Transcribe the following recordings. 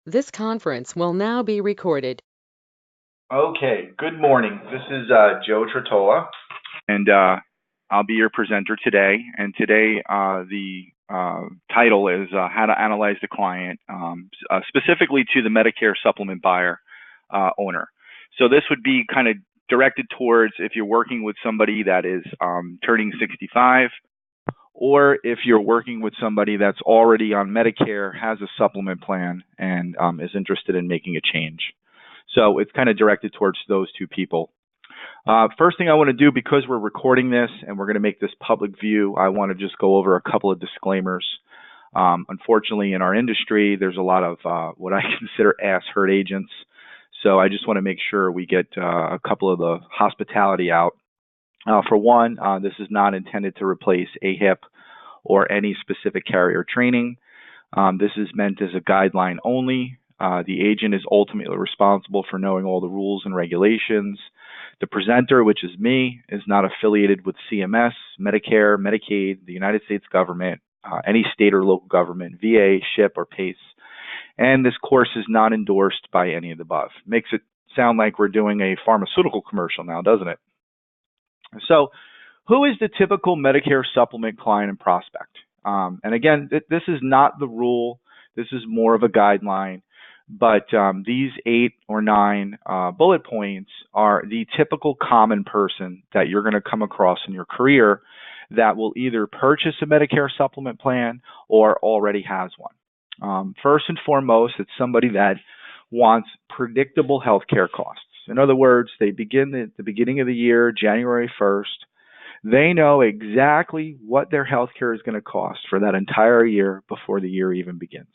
This conference will now be recorded. Okay, good morning. This is Joe Trottola, and I'll be your presenter today. And today, the title is How to Analyze the Client, specifically to the Medicare Supplement buyer owner. So this would be kind of directed towards if you're working with somebody that is turning 65, or if you're working with somebody that's already on Medicare, has a supplement plan, and is interested in making a change. So it's kind of directed towards those two people. First thing I want to do, because we're recording this and we're going to make this public view, I want to just go over a couple of disclaimers. Unfortunately, in our industry, there's a lot of what I consider ass-hurt agents. So I just want to make sure we get a couple of the hospitality out. For one, this is not intended to replace AHIP or any specific carrier training. This is meant as a guideline only. The agent is ultimately responsible for knowing all the rules and regulations. The presenter, which is me, is not affiliated with CMS, Medicare, Medicaid, the United States government, any state or local government, VA, SHIP, or PACE. And this course is not endorsed by any of the above. Makes it sound like we're doing a pharmaceutical commercial now, doesn't it? So, who is the typical Medicare supplement client and prospect? And again, this is not the rule. This is more of a guideline. But these 8 or 9 bullet points are the typical common person that you're going to come across in your career that will either purchase a Medicare supplement plan or already has one. First and foremost, it's somebody that wants predictable healthcare costs. In other words, they begin at the beginning of the year, January 1st. They know exactly what their healthcare is going to cost for that entire year before the year even begins.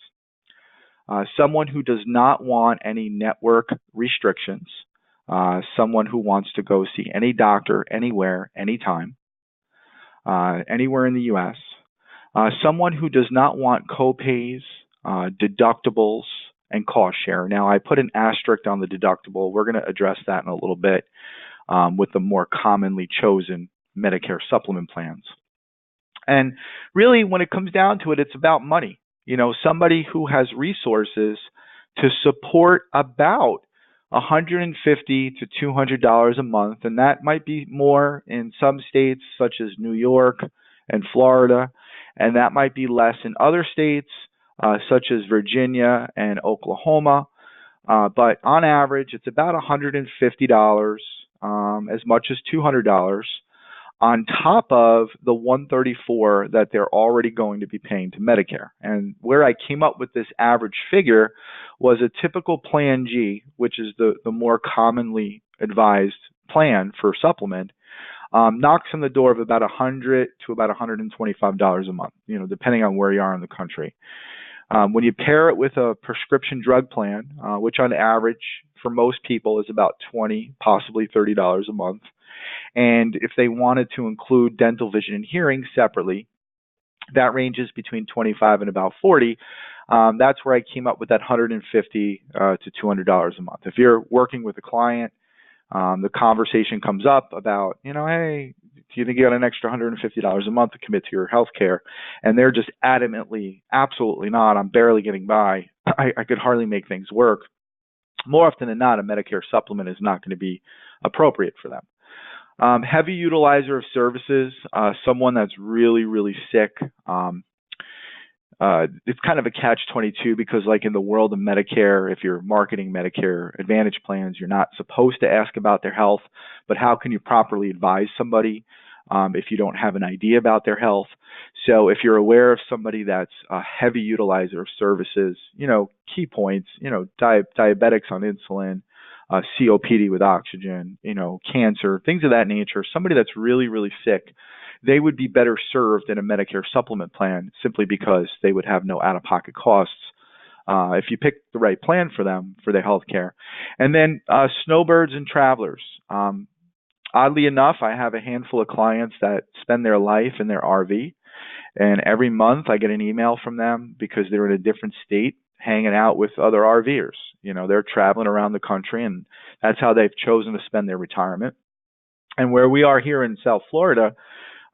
Someone who does not want any network restrictions, someone who wants to go see any doctor anywhere, anytime, anywhere in the U.S., someone who does not want copays, deductibles, and cost share. Now, I put an asterisk on the deductible. We're going to address that in a little bit with the more commonly chosen Medicare supplement plans. And really, when it comes down to it, it's about money. You know, somebody who has resources to support about $150 to $200 a month, and that might be more in some states such as New York and Florida, and that might be less in other states such as Virginia and Oklahoma. But on average, it's about $150, as much as $200. On top of the $134 that they're already going to be paying to Medicare. And where I came up with this average figure was a typical Plan G, which is the more commonly advised plan for supplement, knocks on the door of about $100 to about $125 a month, depending on where you are in the country. When you pair it with a prescription drug plan, which on average for most people is about $20, possibly $30 a month, and if they wanted to include dental, vision, and hearing separately, that ranges between $25 and about $40. That's where I came up with that $150 to $200 a month. If you're working with a client, the conversation comes up about, hey, do you think you got an extra $150 a month to commit to your health care? And they're just adamantly, absolutely not. I'm barely getting by. I could hardly make things work. More often than not, a Medicare supplement is not going to be appropriate for them. Heavy utilizer of services, someone that's really, really sick. It's kind of a catch-22 because like in the world of Medicare, if you're marketing Medicare Advantage plans, you're not supposed to ask about their health, but how can you properly advise somebody if you don't have an idea about their health? So if you're aware of somebody that's a heavy utilizer of services, key points, diabetics on insulin, COPD with oxygen, cancer, things of that nature, somebody that's really, really sick, they would be better served in a Medicare supplement plan simply because they would have no out-of-pocket costs if you pick the right plan for them for their health care. And then snowbirds and travelers. Oddly enough, I have a handful of clients that spend their life in their RV, and every month I get an email from them because they're in a different state hanging out with other RVers. They're traveling around the country, and that's how they've chosen to spend their retirement. And where we are here in South Florida,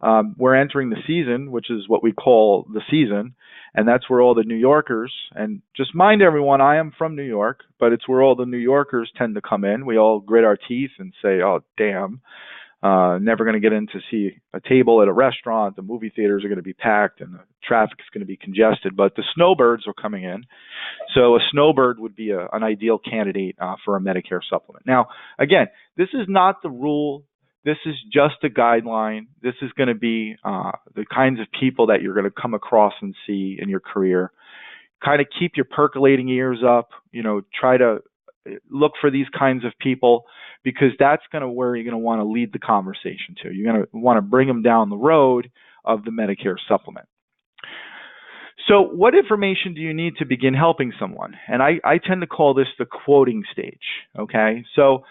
we're entering the season, which is what we call the season, and that's where all the New Yorkers, and just mind everyone, I am from New York, but it's where all the New Yorkers tend to come in. We all grit our teeth and say, oh, damn, never going to get in to see a table at a restaurant. The movie theaters are going to be packed and the traffic is going to be congested, but the snowbirds are coming in. So a snowbird would be an ideal candidate for a Medicare supplement. Now, again, this is not the rule. This is just a guideline. This is going to be the kinds of people that you're going to come across and see in your career. Kind of keep your percolating ears up. Try to look for these kinds of people, because that's where you're going to want to lead the conversation to. You're going to want to bring them down the road of the Medicare supplement. So what information do you need to begin helping someone? And I tend to call this the quoting stage, okay? So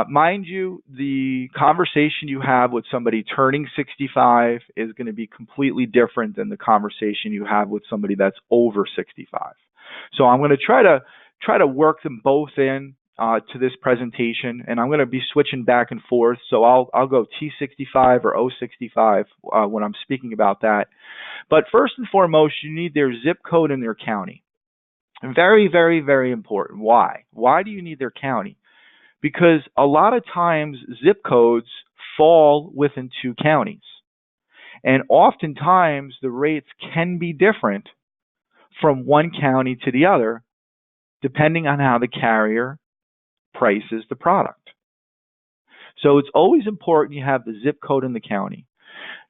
mind you, the conversation you have with somebody turning 65 is going to be completely different than the conversation you have with somebody that's over 65. So I'm going to try to work them both in to this presentation, and I'm going to be switching back and forth. So I'll go T65 or O65 when I'm speaking about that. But first and foremost, you need their zip code and their county. Very, very, very important. Why? Why do you need their county? Because a lot of times zip codes fall within two counties. And oftentimes the rates can be different from one county to the other, depending on how the carrier prices the product. So it's always important you have the zip code in the county.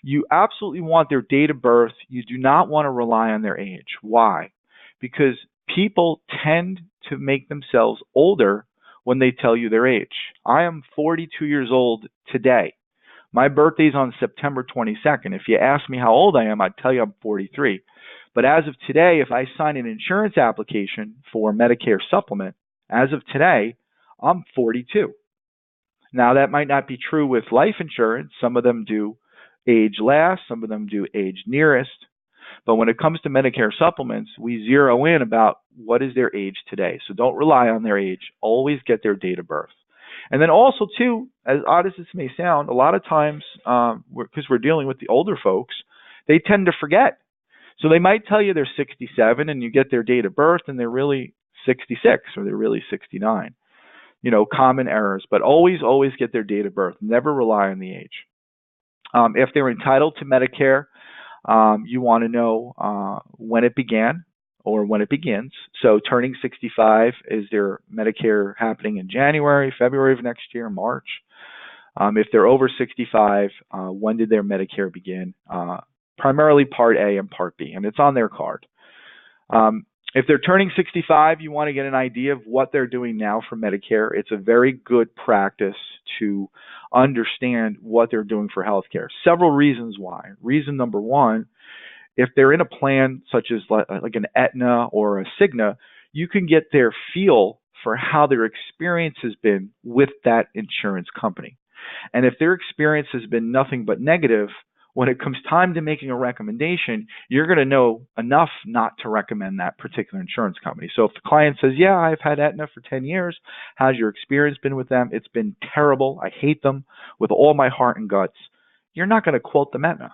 You absolutely want their date of birth. You do not want to rely on their age. Why? Because people tend to make themselves older when they tell you their age. I am 42 years old today. My birthday's on September 22nd. If you ask me how old I am, I'd tell you I'm 43. But as of today, if I sign an insurance application for Medicare Supplement, as of today, I'm 42. Now, that might not be true with life insurance. Some of them do age last, some of them do age nearest. But when it comes to Medicare supplements, we zero in about what is their age today. So don't rely on their age. Always get their date of birth. And then also, too, as odd as this may sound, a lot of times, because we're dealing with the older folks, they tend to forget. So they might tell you they're 67 and you get their date of birth and they're really 66 or they're really 69. Common errors, but always get their date of birth. Never rely on the age. If they're entitled to Medicare, you want to know when it began or when it begins. So turning 65, is their Medicare happening in January, February of next year, March? If they're over 65, when did their Medicare begin? Primarily Part A and Part B, and it's on their card. If they're turning 65, you want to get an idea of what they're doing now for Medicare. It's a very good practice to understand what they're doing for healthcare. Several reasons why. Reason number one, if they're in a plan such as like an Aetna or a Cigna, you can get their feel for how their experience has been with that insurance company. And if their experience has been nothing but negative, when it comes time to making a recommendation, you're going to know enough not to recommend that particular insurance company. So if the client says, yeah, I've had Aetna for 10 years, how's your experience been with them? It's been terrible. I hate them with all my heart and guts. You're not going to quote them Aetna.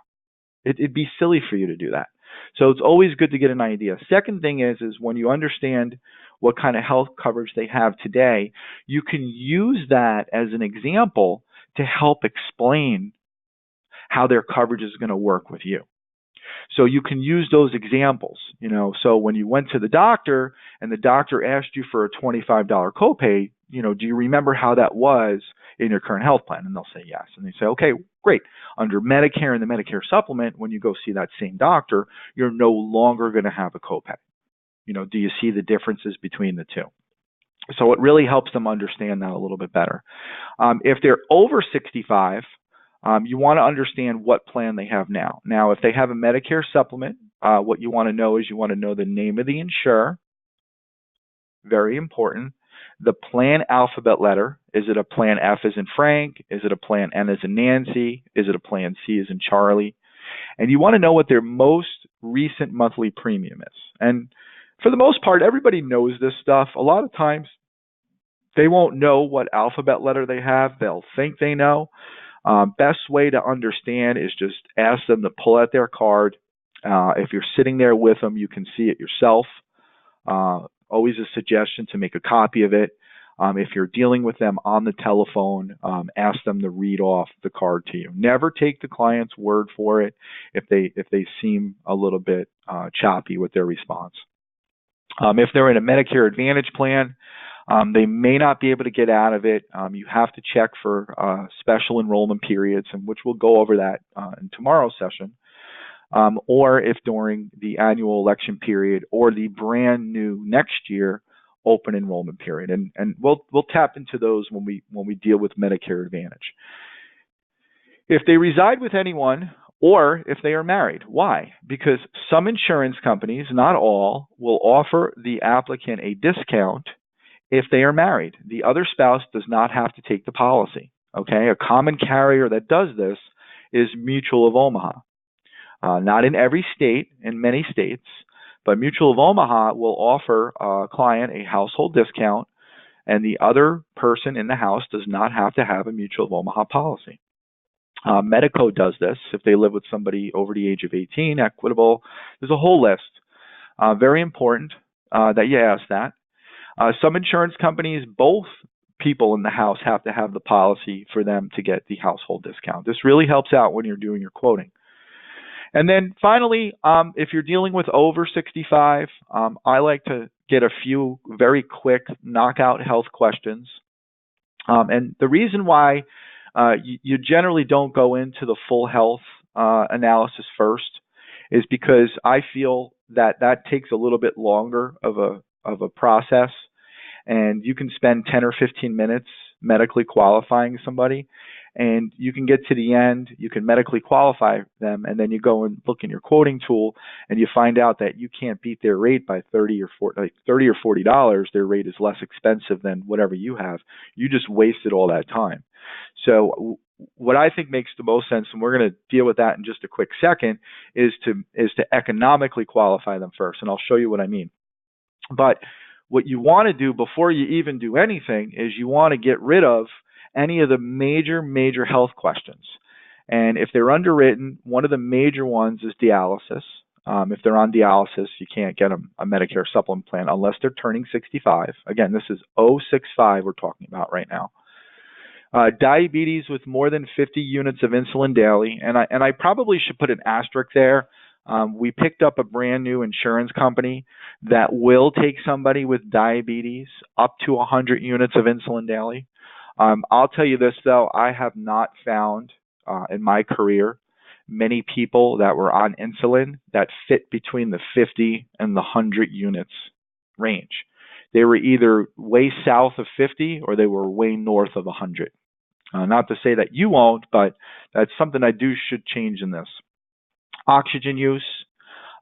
It'd be silly for you to do that. So it's always good to get an idea. Second thing is when you understand what kind of health coverage they have today, you can use that as an example to help explain how their coverage is going to work with you. So you can use those examples, so when you went to the doctor and the doctor asked you for a $25 copay, do you remember how that was in your current health plan? And they'll say yes. And they say, okay, great. Under Medicare and the Medicare supplement, when you go see that same doctor, you're no longer going to have a copay. Do you see the differences between the two? So it really helps them understand that a little bit better. If they're over 65, you want to understand what plan they have now. Now, if they have a Medicare supplement, what you want to know is you want to know the name of the insurer. Very important. The plan alphabet letter. Is it a plan F as in Frank? Is it a plan N as in Nancy? Is it a plan C as in Charlie? And you want to know what their most recent monthly premium is. And for the most part, everybody knows this stuff. A lot of times, they won't know what alphabet letter they have. They'll think they know. Best way to understand is just ask them to pull out their card. If you're sitting there with them, you can see it yourself. Always a suggestion to make a copy of it. If you're dealing with them on the telephone, ask them to read off the card to you. Never take the client's word for it if they seem a little bit choppy with their response. If they're in a Medicare Advantage plan, they may not be able to get out of it. You have to check for special enrollment periods, and which we'll go over that in tomorrow's session. Or if during the annual election period or the brand new next year open enrollment period, and we'll tap into those when we deal with Medicare Advantage. If they reside with anyone or if they are married. Why? Because some insurance companies, not all, will offer the applicant a discount if they are married. The other spouse does not have to take the policy. Okay, a common carrier that does this is Mutual of Omaha. Not in every state, in many states, but Mutual of Omaha will offer a client a household discount, and the other person in the house does not have to have a Mutual of Omaha policy. Medico does this if they live with somebody over the age of 18, Equitable. There's a whole list. Very important that you ask that. Some insurance companies, both people in the house have to have the policy for them to get the household discount. This really helps out when you're doing your quoting. And then finally, if you're dealing with over 65, I like to get a few very quick knockout health questions. And the reason why you generally don't go into the full health analysis first is because I feel that takes a little bit longer of a process, and you can spend 10 or 15 minutes medically qualifying somebody, and you can get to the end, you can medically qualify them, and then you go and look in your quoting tool and you find out that you can't beat their rate by $30 or $40. Their rate is less expensive than whatever you have. You just wasted all that time. So what I think makes the most sense, and we're going to deal with that in just a quick second, is to economically qualify them first, and I'll show you what I mean. But what you want to do before you even do anything is you want to get rid of any of the major health questions. And if they're underwritten, one of the major ones is dialysis. If they're on dialysis, you can't get a Medicare Supplement plan unless they're turning 65. Again, this is 065 we're talking about right now. Diabetes with more than 50 units of insulin daily, and I probably should put an asterisk there. We picked up a brand new insurance company that will take somebody with diabetes up to 100 units of insulin daily. I'll tell you this, though, I have not found in my career many people that were on insulin that fit between the 50 and the 100 units range. They were either way south of 50 or they were way north of 100. Not to say that you won't, but that's something I should change in this. Oxygen use,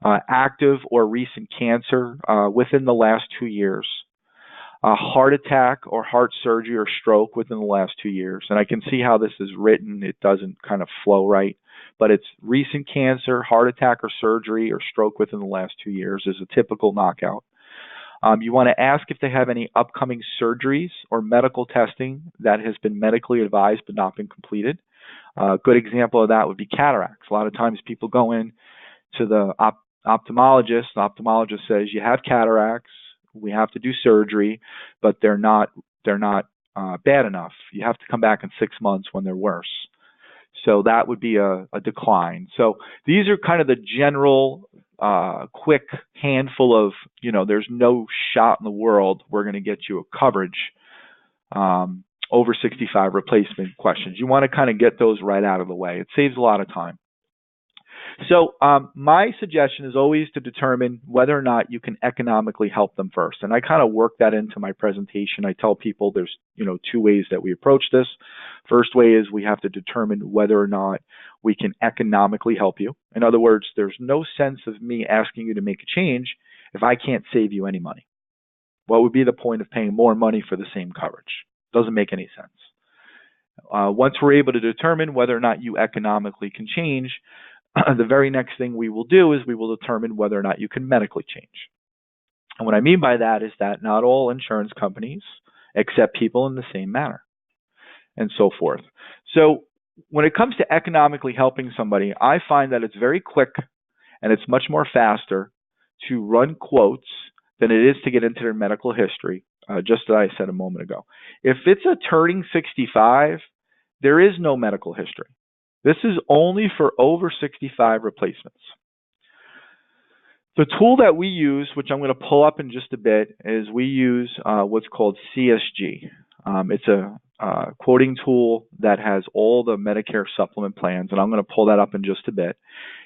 active or recent cancer within the last 2 years, a heart attack or heart surgery or stroke within the last 2 years. And I can see how this is written. It doesn't kind of flow right, but it's recent cancer, heart attack or surgery or stroke within the last 2 years is a typical knockout. You want to ask if they have any upcoming surgeries or medical testing that has been medically advised but not been completed. A good example of that would be cataracts. A lot of times people go in to the ophthalmologist. The ophthalmologist says, you have cataracts, we have to do surgery, but they're not bad enough. You have to come back in 6 months when they're worse. So that would be a decline. So these are kind of the general quick handful of, there's no shot in the world we're going to get you a coverage over 65 replacement questions. You want to kind of get those right out of the way. It saves a lot of time. So my suggestion is always to determine whether or not you can economically help them first. And I kind of work that into my presentation. I tell people there's, 2 ways that we approach this. First way is we have to determine whether or not we can economically help you. In other words, there's no sense of me asking you to make a change if I can't save you any money. What would be the point of paying more money for the same coverage? Doesn't make any sense. Once we're able to determine whether or not you economically can change, the very next thing we will do is we will determine whether or not you can medically change. And what I mean by that is that not all insurance companies accept people in the same manner, and so forth. So when it comes to economically helping somebody, I find that it's very quick and it's much more faster to run quotes than it is to get into their medical history, just as I said a moment ago. If it's a turning 65, there is no medical history. This is only for over 65 replacements. The tool that we use, which I'm going to pull up in just a bit, is we use what's called CSG. It's a quoting tool that has all the Medicare Supplement plans, and I'm going to pull that up in just a bit.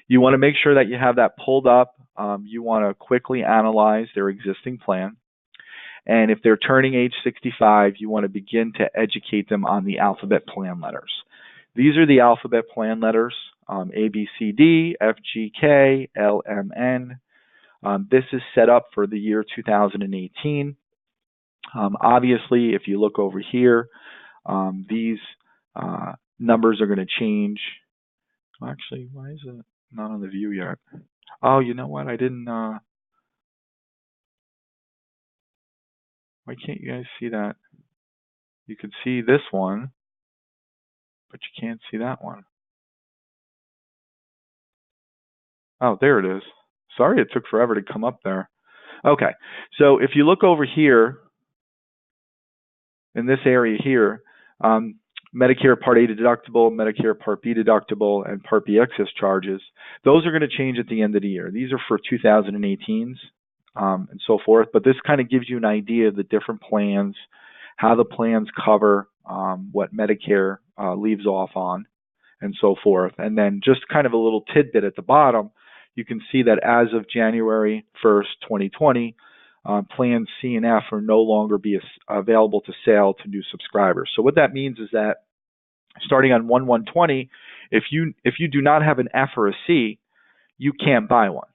You want to make sure that you have that pulled up. You want to quickly analyze their existing plan. And if they're turning age 65, you want to begin to educate them on the alphabet plan letters. These are the alphabet plan letters, A, B, C, D, F, G, K, L, M, N. This is set up for the year 2018. Obviously, if you look over here, these numbers are going to change. Actually, why is it not on the view yet? Oh, you know what? I didn't. Why can't you guys see that? You can see this one, but you can't see that one. Oh, there it is. Sorry it took forever to come up there. Okay, so if you look over here, in this area here, Medicare Part A deductible, Medicare Part B deductible, and Part B excess charges, those are going to change at the end of the year. These are for 2018s and so forth, but this kind of gives you an idea of the different plans, how the plans cover what Medicare leaves off on, and so forth. And then just kind of a little tidbit at the bottom, you can see that as of January 1st, 2020, plans C and F are no longer be available to sale to new subscribers. So what that means is that starting on 1/1/20, if you do not have an F or a C, you can't buy one.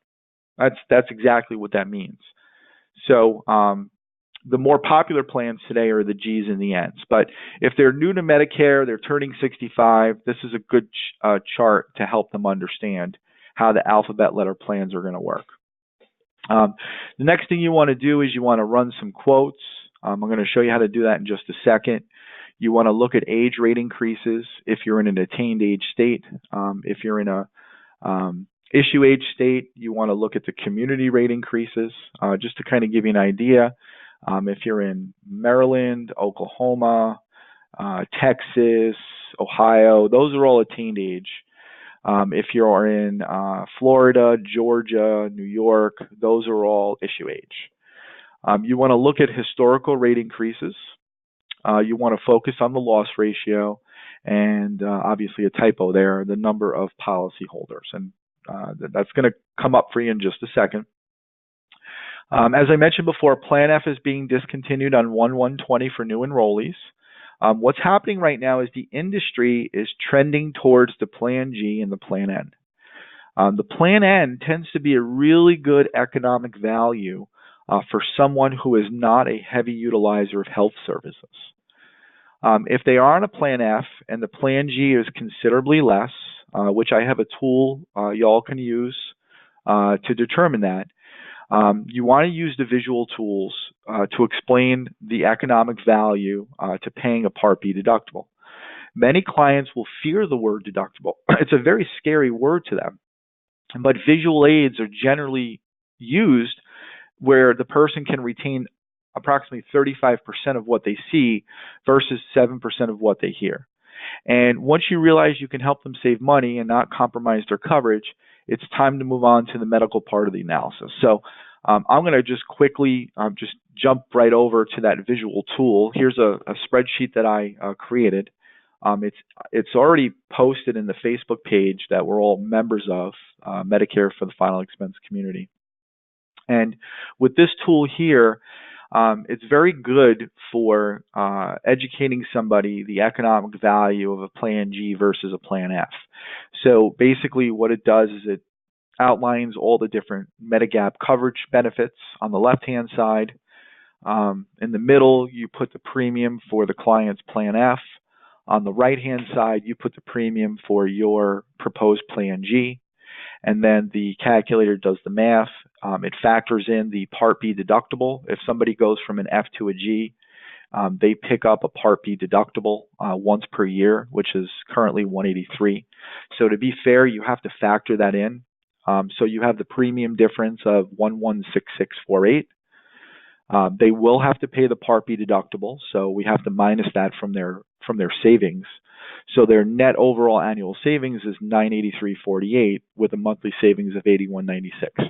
That's exactly what that means. So the more popular plans today are the G's and the N's. But if they're new to Medicare, they're turning 65, this is a good chart to help them understand how the alphabet letter plans are going to work. The next thing you want to do is you want to run some quotes. I'm going to show you how to do that in just a second. You want to look at age rate increases if you're in an attained age state. If you're in a issue age state, you want to look at the community rate increases, just to kind of give you an idea. If you're in Maryland, Oklahoma, Texas, Ohio, those are all attained age. If you're in Florida, Georgia, New York, those are all issue age. You want to look at historical rate increases. You want to focus on the loss ratio and obviously a typo there, the number of policyholders. And that's going to come up for you in just a second. As I mentioned before, Plan F is being discontinued on 1/1/20 for new enrollees. What's happening right now is the industry is trending towards the Plan G and the Plan N. The Plan N tends to be a really good economic value for someone who is not a heavy utilizer of health services. If they are on a Plan F and the Plan G is considerably less, which I have a tool y'all can use to determine that, you want to use the visual tools to explain the economic value to paying a Part B deductible. Many clients will fear the word deductible. It's a very scary word to them, but visual aids are generally used where the person can retain approximately 35% of what they see versus 7% of what they hear. And once you realize you can help them save money and not compromise their coverage, it's time to move on to the medical part of the analysis. So I'm going to just quickly just jump right over to that visual tool. Here's a spreadsheet that I created. It's already posted in the Facebook page that we're all members of, Medicare for the Final Expense Community. And with this tool here, it's very good for educating somebody the economic value of a Plan G versus a Plan F. So basically what it does is it outlines all the different Medigap coverage benefits on the left-hand side. In the middle, you put the premium for the client's Plan F. On the right-hand side, you put the premium for your proposed Plan G. And then the calculator does the math. It factors in the Part B deductible. If somebody goes from an F to a G, They pick up a Part B deductible once per year, which is currently $183. So to be fair, you have to factor that in. So you have the premium difference of $116648. They will have to pay the Part B deductible, so we have to minus that from their savings. So their net overall annual savings is $983.48 with a monthly savings of $81.96.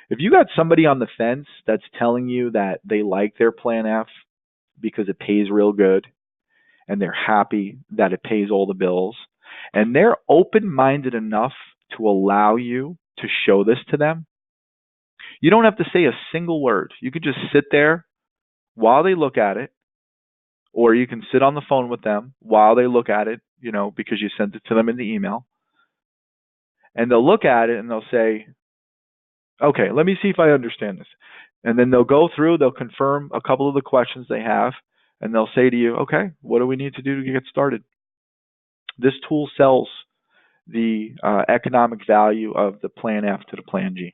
If you got somebody on the fence that's telling you that they like their Plan F because it pays real good and they're happy that it pays all the bills, and they're open-minded enough to allow you to show this to them, you don't have to say a single word. You could just sit there while they look at it, or you can sit on the phone with them while they look at it, because you sent it to them in the email. And they'll look at it and they'll say, okay, let me see if I understand this. And then they'll go through, they'll confirm a couple of the questions they have, and they'll say to you, okay, what do we need to do to get started? This tool sells the economic value of the Plan F to the Plan G.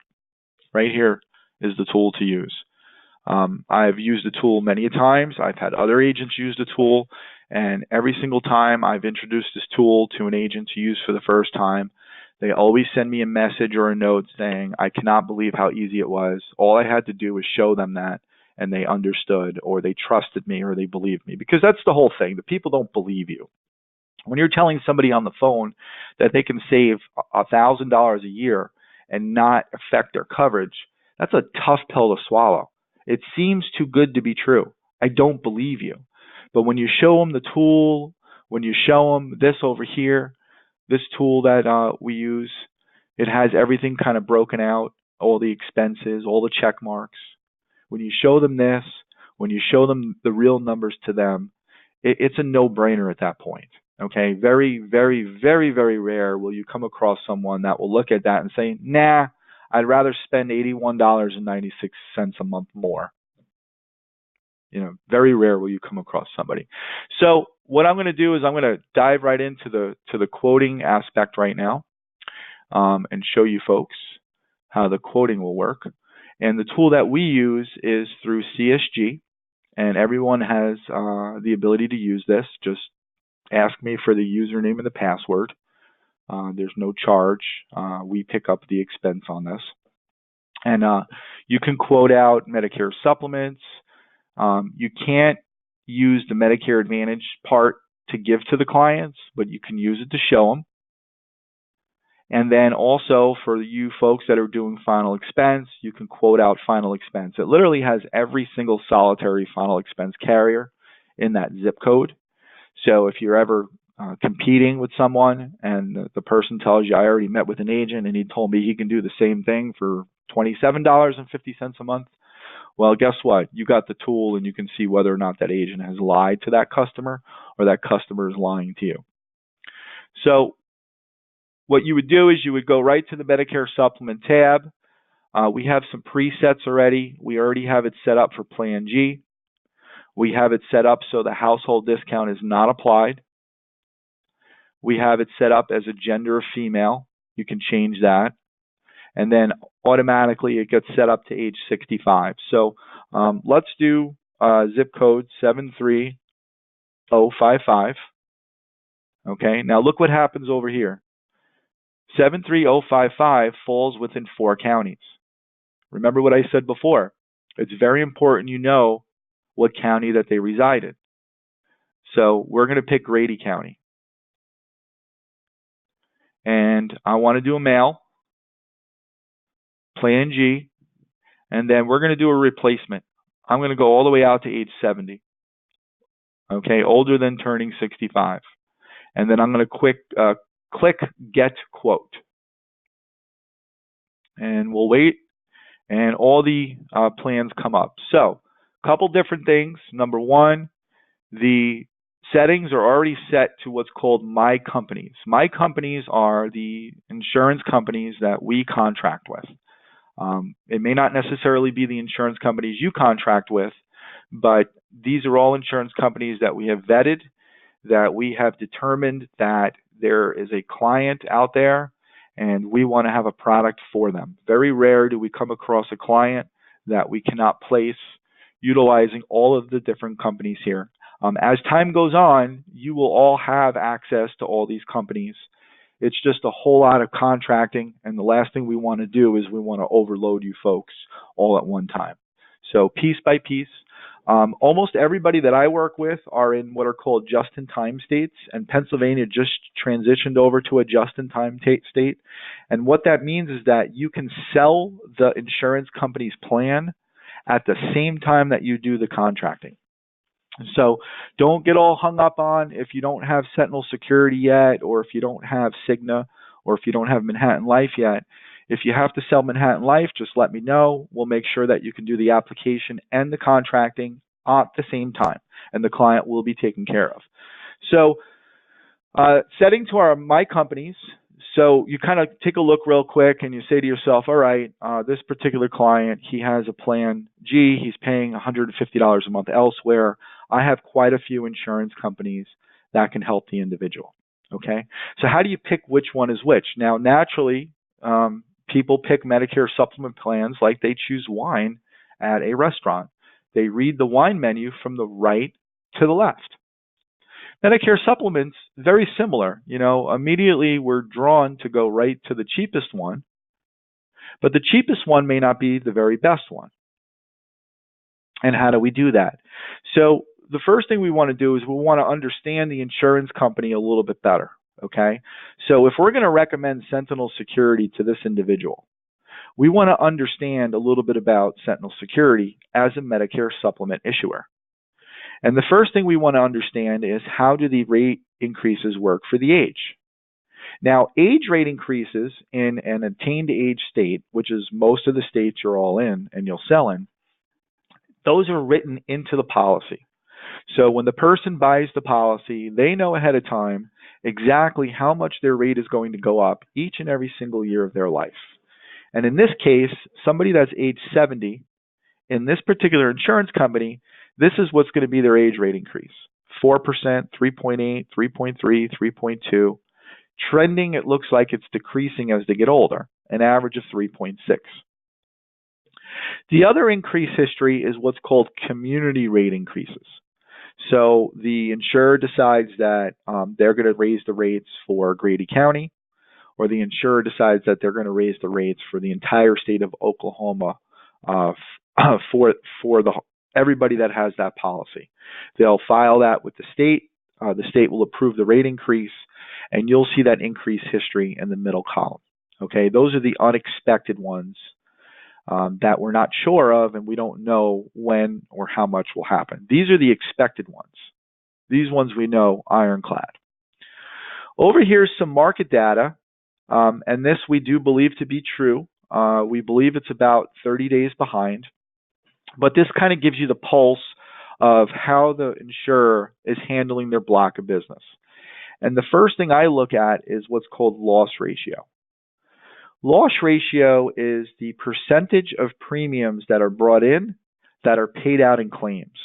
Right here is the tool to use. I've used the tool many times. I've had other agents use the tool, and every single time I've introduced this tool to an agent to use for the first time, they always send me a message or a note saying, I cannot believe how easy it was. All I had to do was show them that, and they understood, or they trusted me, or they believed me. Because that's the whole thing. The people don't believe you. When you're telling somebody on the phone that they can save $1,000 a year and not affect their coverage, that's a tough pill to swallow. It seems too good to be true. I don't believe you. But when you show them the tool, when you show them this over here, this tool that we use, it has everything kind of broken out, all the expenses, all the check marks. When you show them this, when you show them the real numbers to them, it's a no-brainer at that point. Okay, very, very, very, very rare will you come across someone that will look at that and say, nah, I'd rather spend $81.96 a month more. Very rare will you come across somebody. So what I'm going to do is I'm going to dive right into the quoting aspect right now, and show you folks how the quoting will work. And the tool that we use is through CSG, and everyone has the ability to use this. Just ask me for the username and the password. There's no charge. We pick up the expense on this. And you can quote out Medicare supplements. You can't use the Medicare Advantage part to give to the clients, but you can use it to show them. And then also for you folks that are doing final expense, you can quote out final expense. It literally has every single solitary final expense carrier in that zip code. So if you're ever competing with someone and the person tells you, I already met with an agent and he told me he can do the same thing for $27.50 a month, well, guess what? You got the tool and you can see whether or not that agent has lied to that customer or that customer is lying to you. So what you would do is you would go right to the Medicare Supplement tab. We have some presets already. We already have it set up for Plan G. We have it set up so the household discount is not applied. We have it set up as a gender of female. You can change that. And then automatically it gets set up to age 65. So let's do zip code 73055. Okay, now look what happens over here. 73055 falls within 4 counties. Remember what I said before. It's very important you know what county that they reside in. So we're going to pick Grady County. And I want to do a male, Plan G, and then we're going to do a replacement. I'm going to go all the way out to age 70. Okay, older than turning 65. And then I'm going to click Get Quote. And we'll wait, and all the plans come up. So a couple different things. Number one, the settings are already set to what's called My Companies. My Companies are the insurance companies that we contract with. It may not necessarily be the insurance companies you contract with, but these are all insurance companies that we have vetted, that we have determined that there is a client out there and we want to have a product for them. Very rare do we come across a client that we cannot place utilizing all of the different companies here. As time goes on, you will all have access to all these companies. It's just a whole lot of contracting, and the last thing we want to do is we want to overload you folks all at one time. So piece by piece. Almost everybody that I work with are in what are called just-in-time states, and Pennsylvania just transitioned over to a just-in-time state. And what that means is that you can sell the insurance company's plan at the same time that you do the contracting. So don't get all hung up on if you don't have Sentinel Security yet, or if you don't have Cigna, or if you don't have Manhattan Life yet. If you have to sell Manhattan Life, just let me know. We'll make sure that you can do the application and the contracting at the same time, and the client will be taken care of. So setting to my companies, so you kind of take a look real quick and you say to yourself, all right, this particular client, he has a plan G, he's paying $150 a month elsewhere. I have quite a few insurance companies that can help the individual. Okay, so how do you pick which one is which? Now, naturally, people pick Medicare Supplement plans like they choose wine at a restaurant. They read the wine menu from the right to the left. Medicare Supplements, very similar. Immediately we're drawn to go right to the cheapest one, but the cheapest one may not be the very best one. And how do we do that? So the first thing we want to do is we want to understand the insurance company a little bit better. Okay, so if we're going to recommend Sentinel Security to this individual, we want to understand a little bit about Sentinel Security as a Medicare Supplement issuer. And the first thing we want to understand is, how do the rate increases work for the age? Now, age rate increases in an attained age state, which is most of the states you're all in and you'll sell in, those are written into the policy. So when the person buys the policy, they know ahead of time exactly how much their rate is going to go up each and every single year of their life. And in this case, somebody that's age 70, in this particular insurance company, this is what's going to be their age rate increase. 4%, 3.8, 3.3, 3.2. Trending, it looks like it's decreasing as they get older, an average of 3.6. The other increase history is what's called community rate increases. So the insurer decides that they're going to raise the rates for Grady County, or the insurer decides that they're going to raise the rates for the entire state of Oklahoma for everybody that has that policy. They'll file that with the state. The state will approve the rate increase, and you'll see that increase history in the middle column. Okay, those are the unexpected ones that we're not sure of, and we don't know when or how much will happen. These are the expected ones. These ones we know ironclad. Over here is some market data, and this we do believe to be true. We believe it's about 30 days behind, but this kind of gives you the pulse of how the insurer is handling their block of business. And the first thing I look at is what's called loss ratio. Loss ratio is the percentage of premiums that are brought in that are paid out in claims.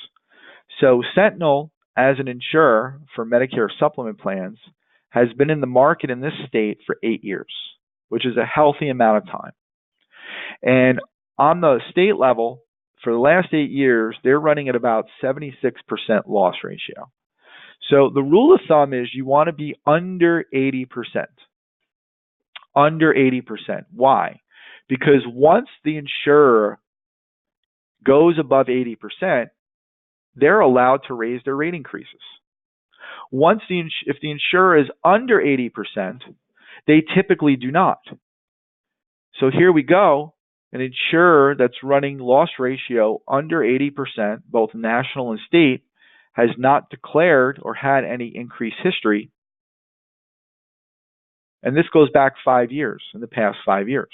So Sentinel, as an insurer for Medicare Supplement plans, has been in the market in this state for 8 years, which is a healthy amount of time. And on the state level, for the last 8 years, they're running at about 76% loss ratio. So the rule of thumb is you want to be under 80%. Under 80%. Why? Because once the insurer goes above 80%, they're allowed to raise their rate increases. If the insurer is under 80%, they typically do not. So here we go. An insurer that's running loss ratio under 80%, both national and state, has not declared or had any increased history. And this goes back 5 years, in the past 5 years.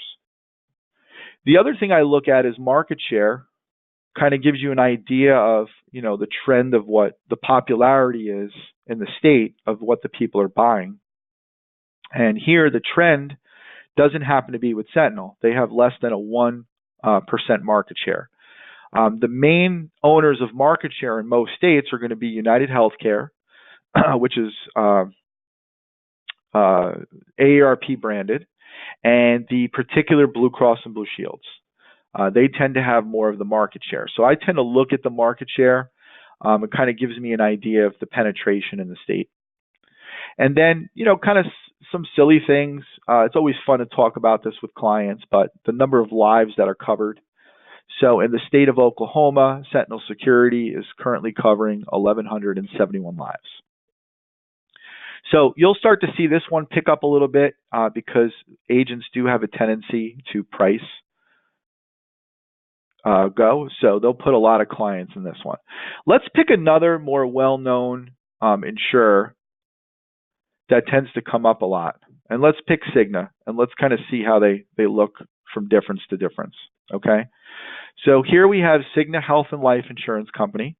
The other thing I look at is market share. Kind of gives you an idea of, the trend of what the popularity is in the state of what the people are buying. And here the trend doesn't happen to be with Sentinel. They have less than a 1% market share. The main owners of market share in most states are going to be United Healthcare, which is AARP branded, and the particular Blue Cross and Blue Shields. they tend to have more of the market share. So I tend to look at the market share. It kind of gives me an idea of the penetration in the state. And then, kind of some silly things. It's always fun to talk about this with clients, but the number of lives that are covered. So in the state of Oklahoma, Sentinel Security is currently covering 1,171 lives. So you'll start to see this one pick up a little bit because agents do have a tendency to price go. So they'll put a lot of clients in this one. Let's pick another more well-known insurer that tends to come up a lot. And let's pick Cigna, and let's kind of see how they look from difference to difference, okay? So here we have Cigna Health and Life Insurance Company,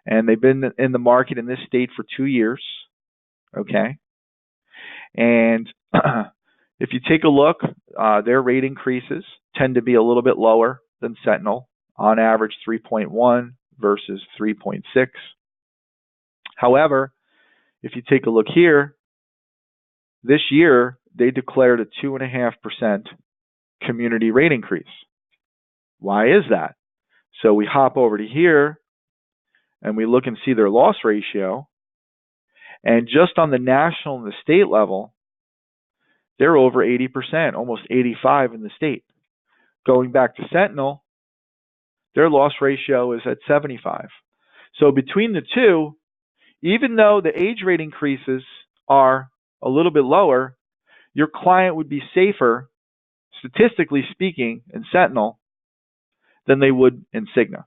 and they've been in the market in this state for 2 years, okay? And if you take a look, their rate increases tend to be a little bit lower than Sentinel, on average 3.1 versus 3.6. However, if you take a look here, this year they declared a 2.5% community rate increase. Why is that? So we hop over to here and we look and see their loss ratio. And just on the national and the state level, they're over 80%, almost 85% in the state. Going back to Sentinel, their loss ratio is at 75%. So between the two, even though the age rate increases are a little bit lower, your client would be safer, statistically speaking, in Sentinel than they would in Cigna,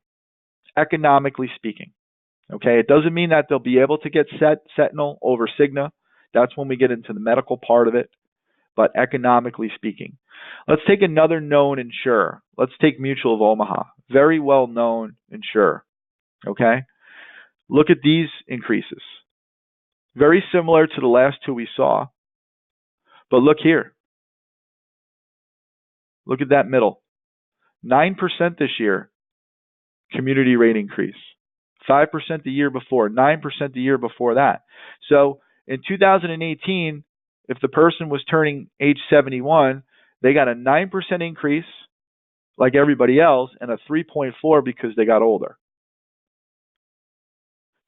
economically speaking. Okay, it doesn't mean that they'll be able to get Sentinel over Cigna. That's when we get into the medical part of it, but economically speaking. Let's take another known insurer. Let's take Mutual of Omaha, very well-known insurer. Okay, look at these increases. Very similar to the last two we saw, but look here. Look at that middle. 9% this year, community rate increase. 5% the year before, 9% the year before that. So in 2018, if the person was turning age 71, they got a 9% increase like everybody else and a 3.4 because they got older.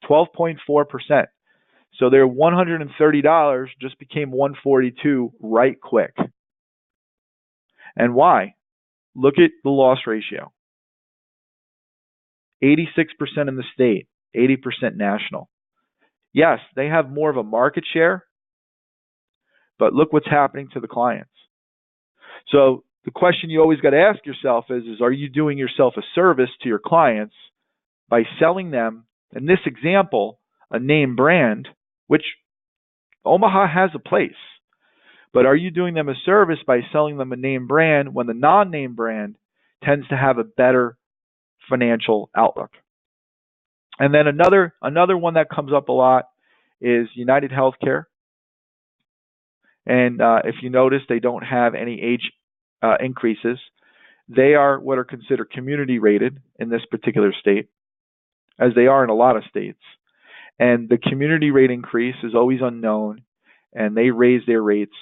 12.4%. So their $130 just became $142 right quick. And why? Look at the loss ratio. 86% in the state, 80% national. Yes, they have more of a market share, but look what's happening to the clients. So the question you always got to ask yourself is are you doing yourself a service to your clients by selling them, in this example, a name brand, which Omaha has a place, but are you doing them a service by selling them a name brand when the non-name brand tends to have a better financial outlook? And then another one that comes up a lot is United Healthcare. And if you notice, they don't have any age increases. They are what are considered community rated in this particular state, as they are in a lot of states. And the community rate increase is always unknown, and they raise their rates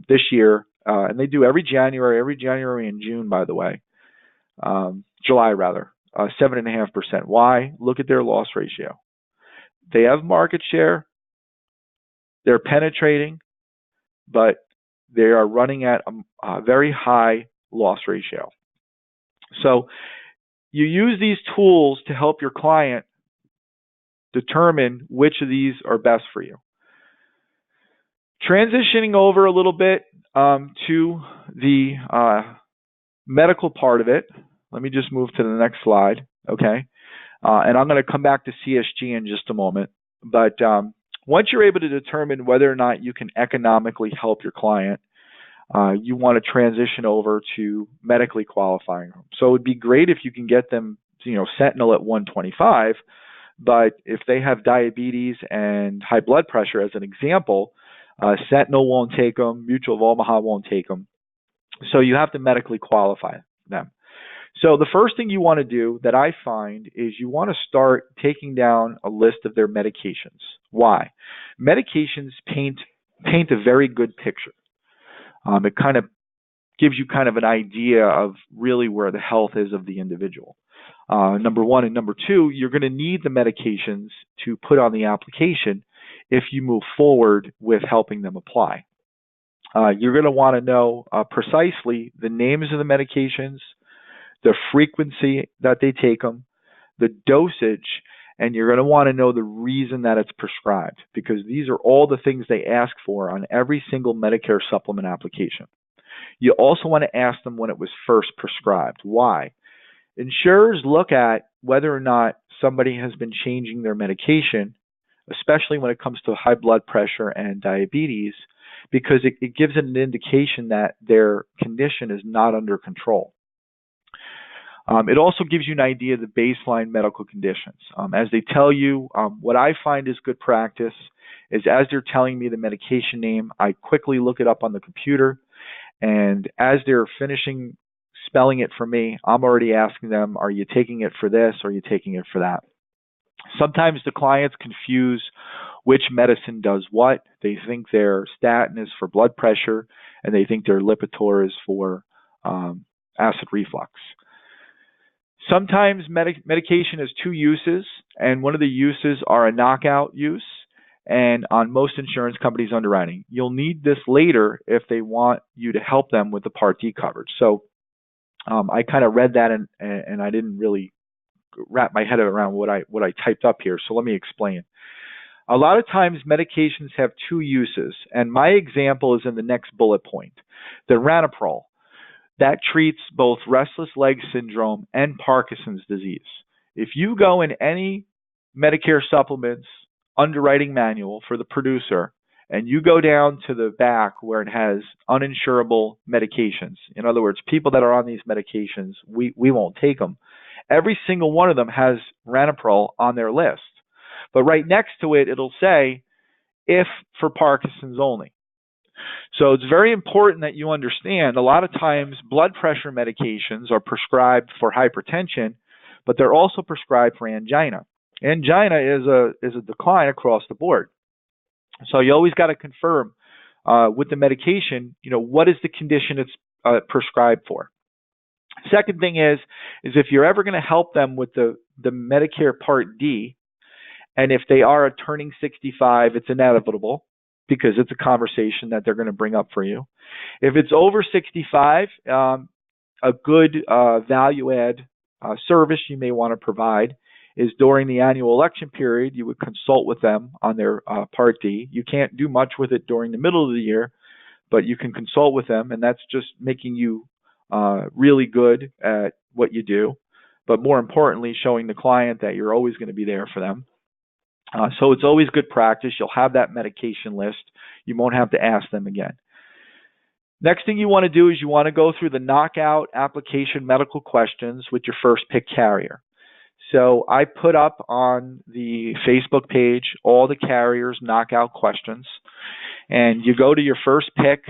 this year, and they do every January and June, by the way, July rather, 7.5%. Why? Look at their loss ratio. They have market share, they're penetrating, but they are running at a very high loss ratio. So you use these tools to help your client determine which of these are best for you. Transitioning over a little bit to the medical part of it. Let me just move to the next slide, okay? And I'm going to come back to CSG in just a moment. But once you're able to determine whether or not you can economically help your client, you want to transition over to medically qualifying them. So it would be great if you can get them, Sentinel at 125, but if they have diabetes and high blood pressure, as an example, Sentinel won't take them, Mutual of Omaha won't take them. So you have to medically qualify them. So the first thing you want to do that I find is you want to start taking down a list of their medications. Why? Medications paint a very good picture. It kind of gives you kind of an idea of really where the health is of the individual. Number one. And number two, you're going to need the medications to put on the application if you move forward with helping them apply. You're going to want to know precisely the names of the medications, the frequency that they take them, the dosage, and you're going to want to know the reason that it's prescribed, because these are all the things they ask for on every single Medicare supplement application. You also want to ask them when it was first prescribed. Why? Insurers look at whether or not somebody has been changing their medication, especially when it comes to high blood pressure and diabetes, because it gives it an indication that their condition is not under control. It also gives you an idea of the baseline medical conditions. As they tell you, what I find is good practice is as they're telling me the medication name, I quickly look it up on the computer, and as they're finishing spelling it for me, I'm already asking them, are you taking it for this or are you taking it for that? Sometimes the clients confuse which medicine does what. They think their statin is for blood pressure, and they think their Lipitor is for acid reflux. Sometimes medication has two uses, and one of the uses are a knockout use, and on most insurance companies' underwriting. You'll need this later if they want you to help them with the Part D coverage. So I kind of read that and I didn't really wrap my head around what I typed up here. So let me explain. A lot of times medications have two uses, and my example is in the next bullet point. The Ranaprol, that treats both restless leg syndrome and Parkinson's disease. If you go in any Medicare Supplements underwriting manual for the producer, and you go down to the back where it has uninsurable medications, in other words, people that are on these medications, we won't take them. Every single one of them has Ranaprol on their list. But right next to it, it'll say, if for Parkinson's only. So it's very important that you understand a lot of times blood pressure medications are prescribed for hypertension, but they're also prescribed for angina. Angina is a decline across the board. So you always got to confirm with the medication, what is the condition it's prescribed for. Second thing is if you're ever going to help them with the Medicare Part D, and if they are turning 65, it's inevitable because it's a conversation that they're going to bring up for you. If it's over 65, a good value add service you may want to provide is during the annual election period, you would consult with them on their Part D. You can't do much with it during the middle of the year, but you can consult with them, and that's just making you really good at what you do, but more importantly, showing the client that you're always going to be there for them. So it's always good practice. You'll have that medication list. You won't have to ask them again. Next thing you want to do is you want to go through the knockout application medical questions with your first pick carrier. So I put up on the Facebook page all the carriers' knockout questions, and you go to your first pick.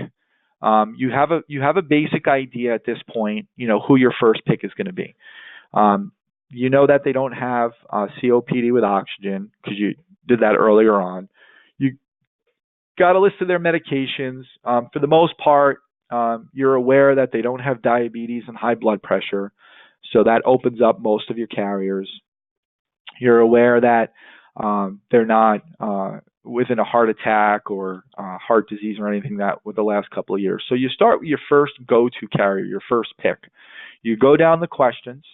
You have a basic idea at this point, who your first pick is going to be. You know that they don't have COPD with oxygen because you did that earlier on. You got a list of their medications. For the most part, you're aware that they don't have diabetes and high blood pressure, so that opens up most of your carriers. You're aware that they're not within a heart attack or heart disease or anything that with the last couple of years. So you start with your first go-to carrier, your first pick. You go down the questions.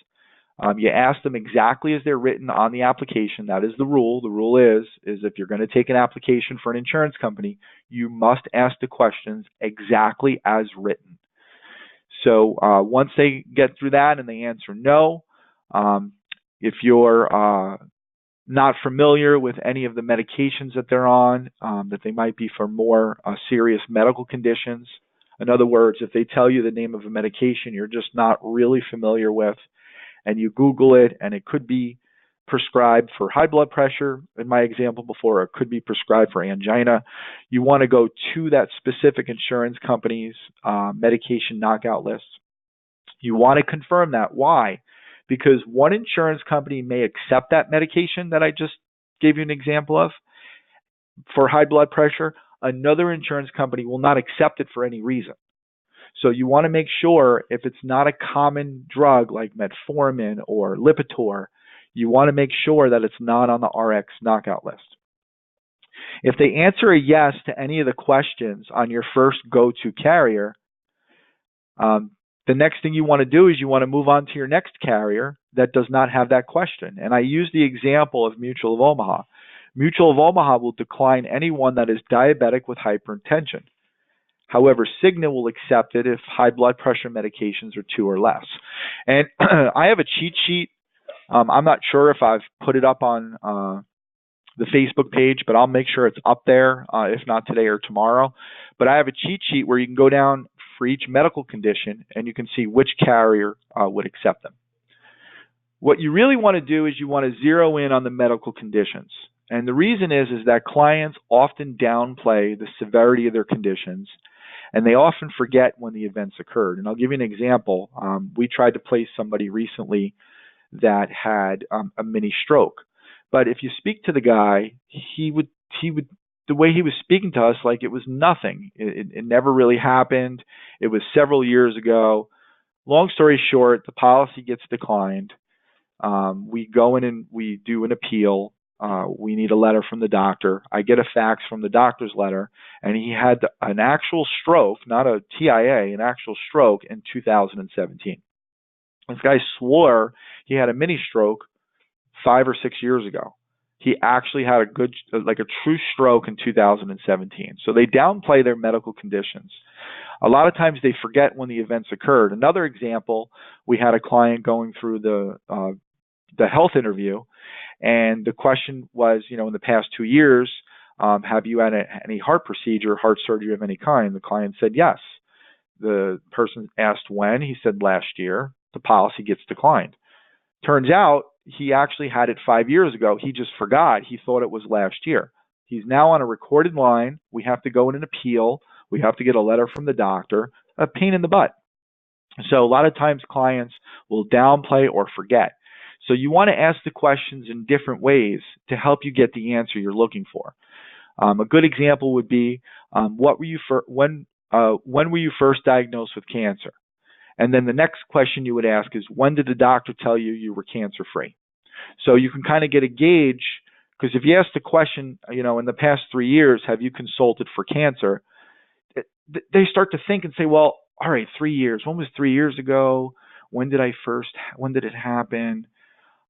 You ask them exactly as they're written on the application. That is the rule. The rule is if you're going to take an application for an insurance company, you must ask the questions exactly as written. So once they get through that and they answer no, if you're not familiar with any of the medications that they're on, that they might be for more serious medical conditions. In other words, if they tell you the name of a medication you're just not really familiar with, and you Google it, and it could be prescribed for high blood pressure, in my example before, or it could be prescribed for angina, you want to go to that specific insurance company's medication knockout list. You want to confirm that. Why? Because one insurance company may accept that medication that I just gave you an example of for high blood pressure. Another insurance company will not accept it for any reason. So you want to make sure if it's not a common drug like metformin or Lipitor, you want to make sure that it's not on the RX knockout list. If they answer a yes to any of the questions on your first go-to carrier, the next thing you want to do is you want to move on to your next carrier that does not have that question. And I use the example of Mutual of Omaha. Mutual of Omaha will decline anyone that is diabetic with hypertension. However, Cigna will accept it if high blood pressure medications are 2 or less. And I have a cheat sheet. I'm not sure if I've put it up on the Facebook page, but I'll make sure it's up there, if not today or tomorrow. But I have a cheat sheet where you can go down for each medical condition and you can see which carrier would accept them. What you really want to do is you want to zero in on the medical conditions. And the reason is that clients often downplay the severity of their conditions, and they often forget when the events occurred. And I'll give you an example. We tried to place somebody recently that had a mini stroke. But if you speak to the guy, he would the way he was speaking to us, like it was nothing. It never really happened. It was several years ago. Long story short, the policy gets declined. We go in and we do an appeal. We need a letter from the doctor. I get a fax from the doctor's letter, and he had an actual stroke, not a TIA, an actual stroke in 2017. This guy swore he had a mini stroke 5 or 6 years ago. He actually had a true stroke in 2017. So they downplay their medical conditions. A lot of times they forget when the events occurred. Another example, we had a client going through the health interview, and the question was, in the past 2 years, have you had any heart procedure, heart surgery of any kind? The client said yes. The person asked when. He said last year. The policy gets declined. Turns out he actually had it 5 years ago. He just forgot. He thought it was last year. He's now on a recorded line. We have to go in an appeal. We have to get a letter from the doctor. A pain in the butt. So a lot of times clients will downplay or forget. So you want to ask the questions in different ways to help you get the answer you're looking for. A good example would be, when were you first diagnosed with cancer? And then the next question you would ask is, when did the doctor tell you you were cancer-free? So you can kind of get a gauge, because if you ask the question, in the past 3 years, have you consulted for cancer? They start to think and say, well, all right, 3 years. When was 3 years ago? When did it happen?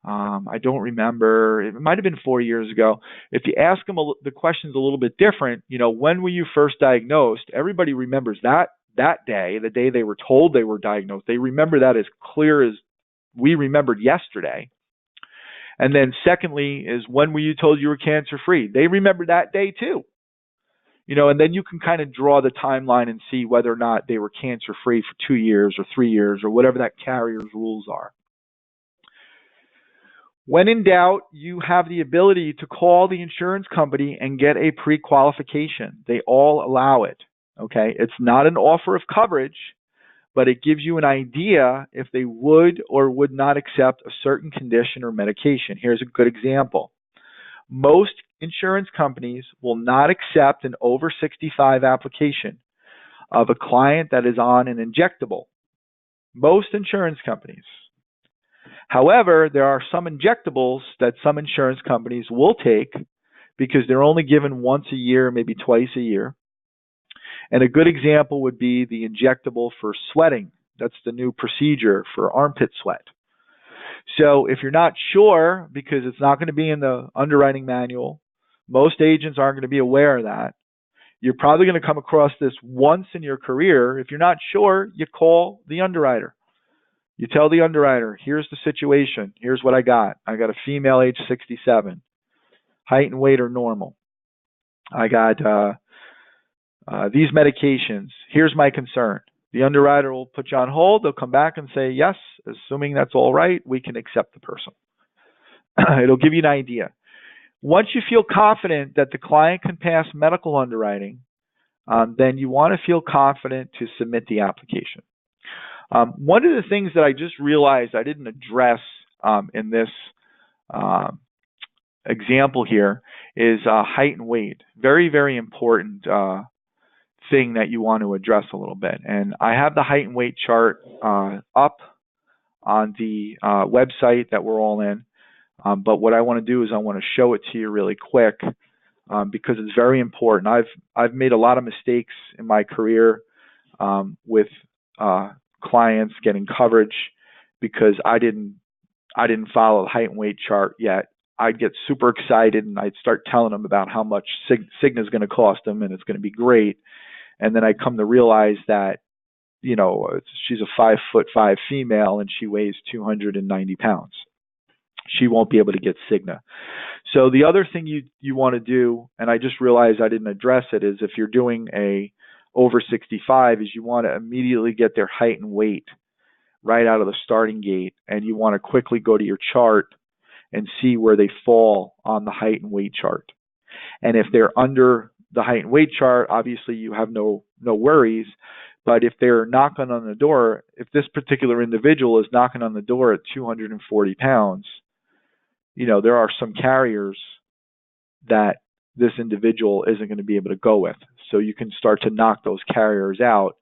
I don't remember. It might have been 4 years ago. If you ask them the questions a little bit different, when were you first diagnosed? Everybody remembers that day, the day they were told they were diagnosed. They remember that as clear as we remembered yesterday. And then secondly is, when were you told you were cancer-free? They remember that day too. And then you can kind of draw the timeline and see whether or not they were cancer-free for 2 years or 3 years or whatever that carrier's rules are. When in doubt, you have the ability to call the insurance company and get a pre-qualification. They all allow it. Okay, it's not an offer of coverage, but it gives you an idea if they would or would not accept a certain condition or medication. Here's a good example. Most insurance companies will not accept an over 65 application of a client that is on an injectable. Most insurance companies. However, there are some injectables that some insurance companies will take because they're only given once a year, maybe twice a year. And a good example would be the injectable for sweating. That's the new procedure for armpit sweat. So if you're not sure, because it's not going to be in the underwriting manual, most agents aren't going to be aware of that. You're probably going to come across this once in your career. If you're not sure, you call the underwriter. You tell the underwriter, here's the situation. Here's what I got. I got a female age 67. Height and weight are normal. I got these medications. Here's my concern. The underwriter will put you on hold. They'll come back and say, yes, assuming that's all right, we can accept the person. It'll give you an idea. Once you feel confident that the client can pass medical underwriting, then you want to feel confident to submit the application. One of the things that I just realized I didn't address in this example here is height and weight. Very, very important thing that you want to address a little bit. And I have the height and weight chart up on the website that we're all in. But what I want to do is I want to show it to you really quick because it's very important. I've made a lot of mistakes in my career with clients getting coverage because I didn't follow the height and weight chart yet. I'd get super excited and I'd start telling them about how much Cigna is going to cost them and it's going to be great. And then I come to realize that, you know, she's a 5'5" female and she weighs 290 pounds. She won't be able to get Cigna. So the other thing you want to do, and I just realized I didn't address it, is if you're doing a over 65, is you want to immediately get their height and weight right out of the starting gate, and you want to quickly go to your chart and see where they fall on the height and weight chart. And if they're under the height and weight chart, obviously you have no worries. But if they're knocking on the door, if this particular individual is knocking on the door at 240 pounds, you know, there are some carriers that this individual isn't going to be able to go with. So you can start to knock those carriers out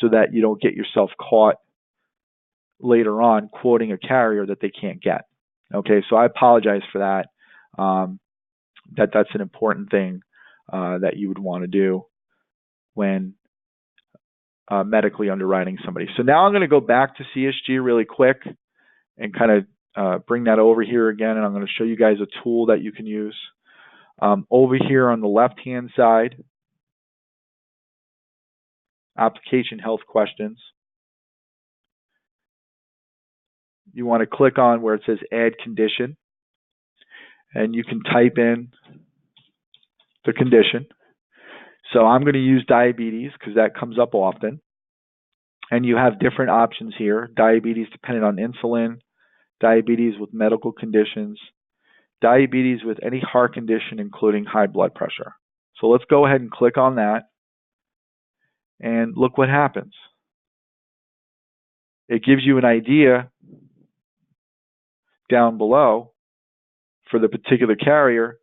so that you don't get yourself caught later on quoting a carrier that they can't get. Okay, so I apologize for that. That's an important thing that you would want to do when medically underwriting somebody. So now I'm going to go back to CSG really quick and kind of bring that over here again, and I'm going to show you guys a tool that you can use. Over here on the left-hand side, application health questions. You want to click on where it says add condition, and you can type in the condition. So I'm going to use diabetes because that comes up often. And you have different options here: diabetes dependent on insulin, diabetes with medical conditions, diabetes with any heart condition, including high blood pressure. So let's go ahead and click on that. And look what happens. It gives you an idea down below for the particular carrier,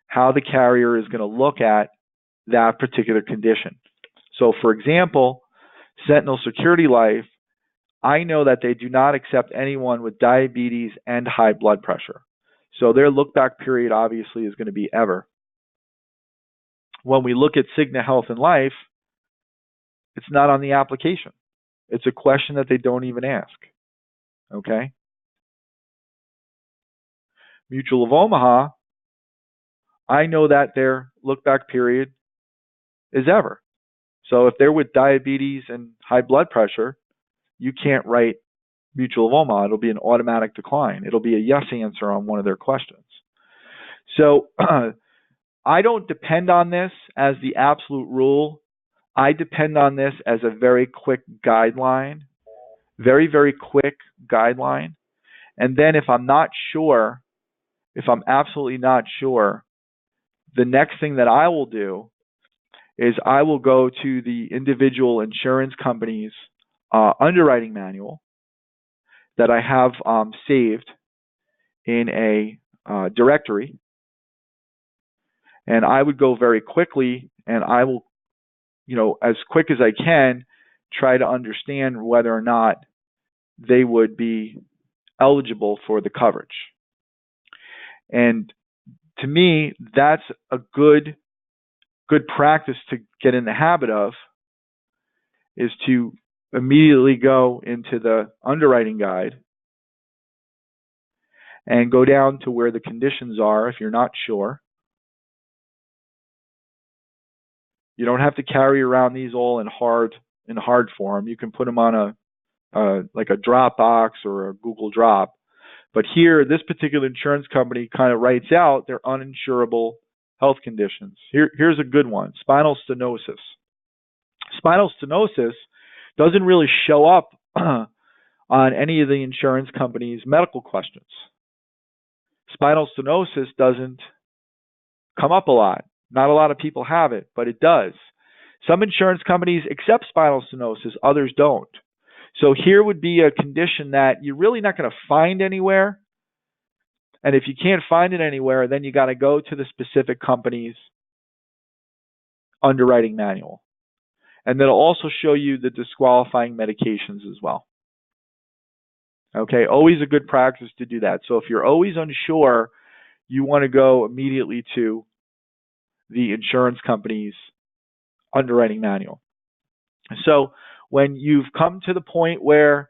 how the carrier is going to look at that particular condition. So for example, Sentinel Security Life, I know that they do not accept anyone with diabetes and high blood pressure. So their look back period obviously is going to be ever. When we look at Cigna Health and Life, it's not on the application. It's a question that they don't even ask. Okay? Mutual of Omaha, I know that their look back period is ever. So if they're with diabetes and high blood pressure, you can't write Mutual of Omaha. It'll be an automatic decline. It'll be a yes answer on one of their questions. So I don't depend on this as the absolute rule. I depend on this as a very quick guideline, very, very quick guideline. And then if I'm not sure, if I'm absolutely not sure, the next thing that I will do is I will go to the individual insurance company's underwriting manual that I have saved in a directory. And I would go very quickly and I will, you know, as quick as I can, try to understand whether or not they would be eligible for the coverage. And to me, that's a good practice to get in the habit of, is to immediately go into the underwriting guide and go down to where the conditions are if you're not sure. You don't have to carry around these all in hard form. You can put them on like a Dropbox or a Google Drop. But here, this particular insurance company kind of writes out their uninsurable health conditions. Here's a good one: spinal stenosis. Spinal stenosis doesn't really show up on any of the insurance companies' medical questions. Spinal stenosis doesn't come up a lot. Not a lot of people have it, but it does. Some insurance companies accept spinal stenosis, others don't. So here would be a condition that you're really not going to find anywhere. And if you can't find it anywhere, then you got to go to the specific company's underwriting manual. And then it'll also show you the disqualifying medications as well. Okay, always a good practice to do that. So if you're always unsure, you want to go immediately to the insurance company's underwriting manual. So when you've come to the point where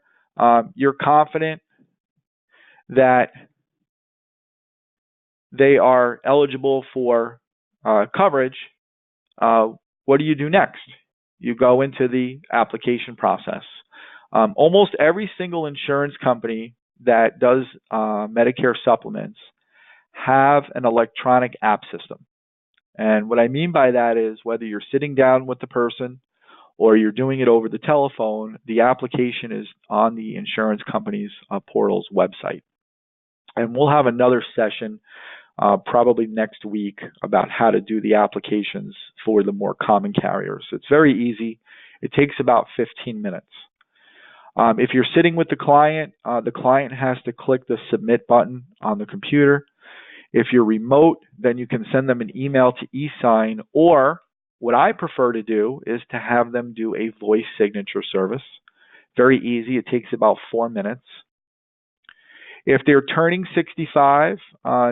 you're confident that they are eligible for coverage, what do you do next? You go into the application process. Almost every single insurance company that does Medicare supplements have an electronic app system. And what I mean by that is whether you're sitting down with the person or you're doing it over the telephone, the application is on the insurance company's portal's website. And we'll have another session probably next week about how to do the applications for the more common carriers. It's very easy. It takes about 15 minutes. If you're sitting with the client has to click the submit button on the computer. If you're remote, then you can send them an email to e-sign, or what I prefer to do is to have them do a voice signature service. Very easy. It takes about 4 minutes. If they're turning 65,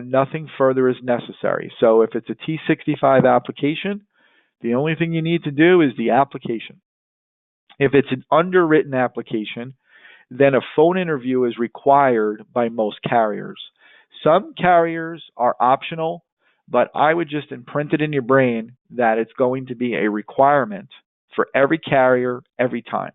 nothing further is necessary. So if it's a T65 application, the only thing you need to do is the application. If it's an underwritten application, then a phone interview is required by most carriers. Some carriers are optional, but I would just imprint it in your brain that it's going to be a requirement for every carrier every time.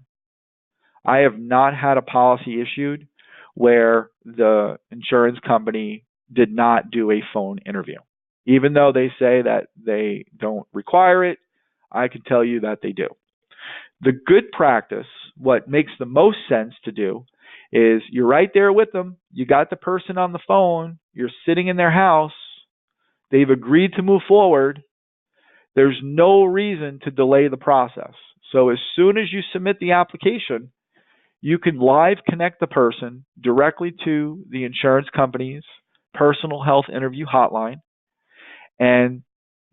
I have not had a policy issued where the insurance company did not do a phone interview. Even though they say that they don't require it, I can tell you that they do. The good practice, what makes the most sense to do, is you're right there with them. You got the person on the phone. You're sitting in their house. They've agreed to move forward. There's no reason to delay the process. So as soon as you submit the application, you can live connect the person directly to the insurance company's personal health interview hotline, and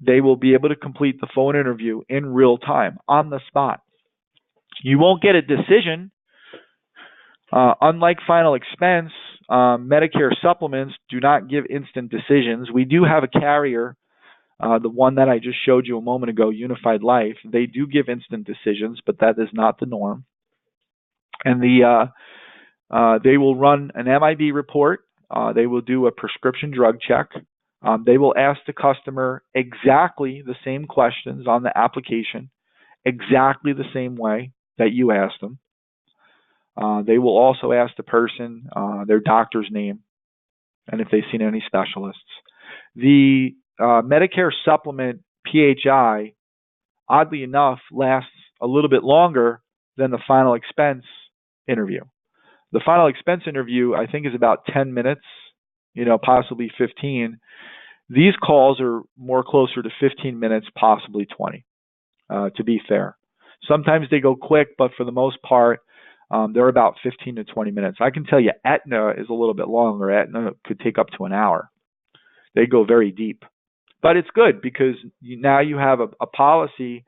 they will be able to complete the phone interview in real time, on the spot. You won't get a decision. Unlike final expense, Medicare supplements do not give instant decisions. We do have a carrier, the one that I just showed you a moment ago, Unified Life. They do give instant decisions, but that is not the norm. And they will run an MIB report. They will do a prescription drug check. They will ask the customer exactly the same questions on the application, exactly the same way that you asked them. They will also ask the person their doctor's name and if they've seen any specialists. The Medicare Supplement PHI, oddly enough, lasts a little bit longer than the final expense interview. The final expense interview, I think, is about 10 minutes, possibly 15. These calls are more closer to 15 minutes, possibly 20, to be fair. Sometimes they go quick, but for the most part, they're about 15 to 20 minutes. I can tell you Aetna is a little bit longer. Aetna could take up to an hour. They go very deep. But it's good because now you have a policy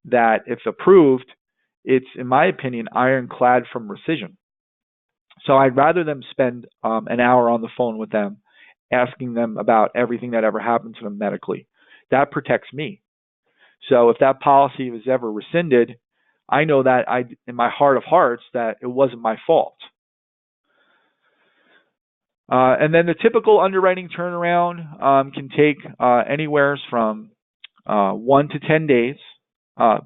that, if approved, it's, in my opinion, ironclad from rescission. So I'd rather them spend an hour on the phone with them, asking them about everything that ever happened to them medically. That protects me. So if that policy was ever rescinded, I know that in my heart of hearts that it wasn't my fault. And then the typical underwriting turnaround can take anywhere from 1 to 10 days.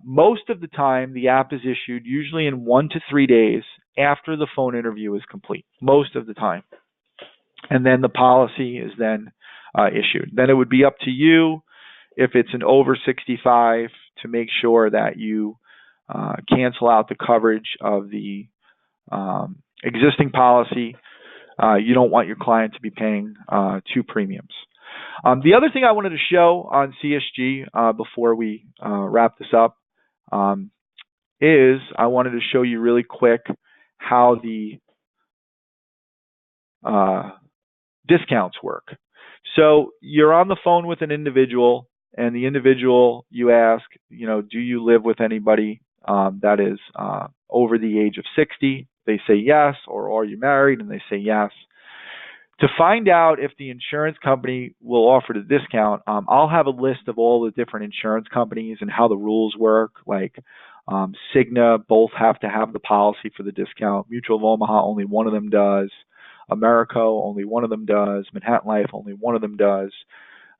Most of the time, the app is issued usually in 1 to 3 days after the phone interview is complete, most of the time. And then the policy is then issued. Then it would be up to you, if it's an over 65, to make sure that you cancel out the coverage of the existing policy. You don't want your client to be paying 2 premiums. The other thing I wanted to show on CSG before we wrap this up is I wanted to show you really quick how the discounts work. So you're on the phone with an individual. and the individual, you ask, do you live with anybody that is over the age of 60? They say yes. Or are you married? And they say yes. To find out if the insurance company will offer the discount, I'll have a list of all the different insurance companies and how the rules work. Like Cigna, both have to have the policy for the discount. Mutual of Omaha, only one of them does. Americo, only one of them does. Manhattan Life, only one of them does.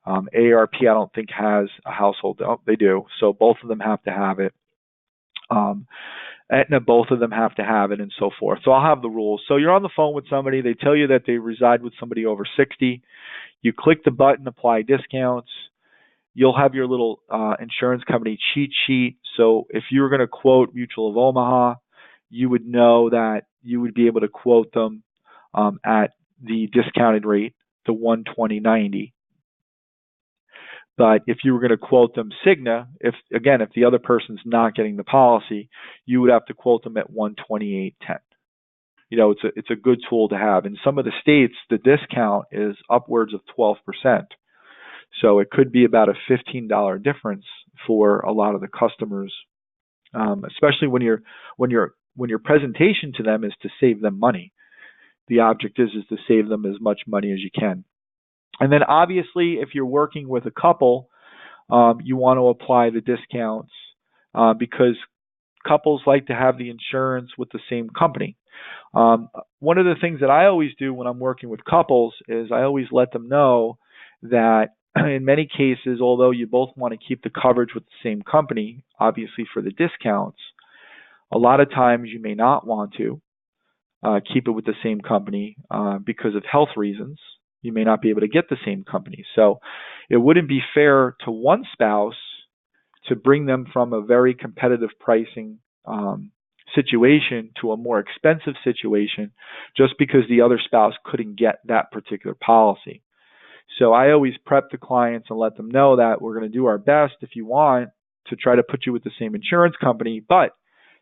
AARP, I don't think has a household. Oh, they do. So both of them have to have it. Aetna, both of them have to have it, and so forth. So I'll have the rules. So you're on the phone with somebody. They tell you that they reside with somebody over 60. You click the button, apply discounts. You'll have your little insurance company cheat sheet. So if you were going to quote Mutual of Omaha, you would know that you would be able to quote them at the discounted rate, the 120.90. But if you were going to quote them Cigna, if the other person's not getting the policy, you would have to quote them at 128.10. It's a good tool to have. In some of the states, the discount is upwards of 12%. So it could be about a $15 difference for a lot of the customers, especially when your presentation to them is to save them money. The object is to save them as much money as you can. And then obviously, if you're working with a couple, you want to apply the discounts because couples like to have the insurance with the same company. One of the things that I always do when I'm working with couples is I always let them know that in many cases, although you both want to keep the coverage with the same company, obviously for the discounts, a lot of times you may not want to keep it with the same company because of health reasons. You may not be able to get the same company. So it wouldn't be fair to one spouse to bring them from a very competitive pricing situation to a more expensive situation just because the other spouse couldn't get that particular policy. So I always prep the clients and let them know that we're going to do our best if you want to try to put you with the same insurance company, but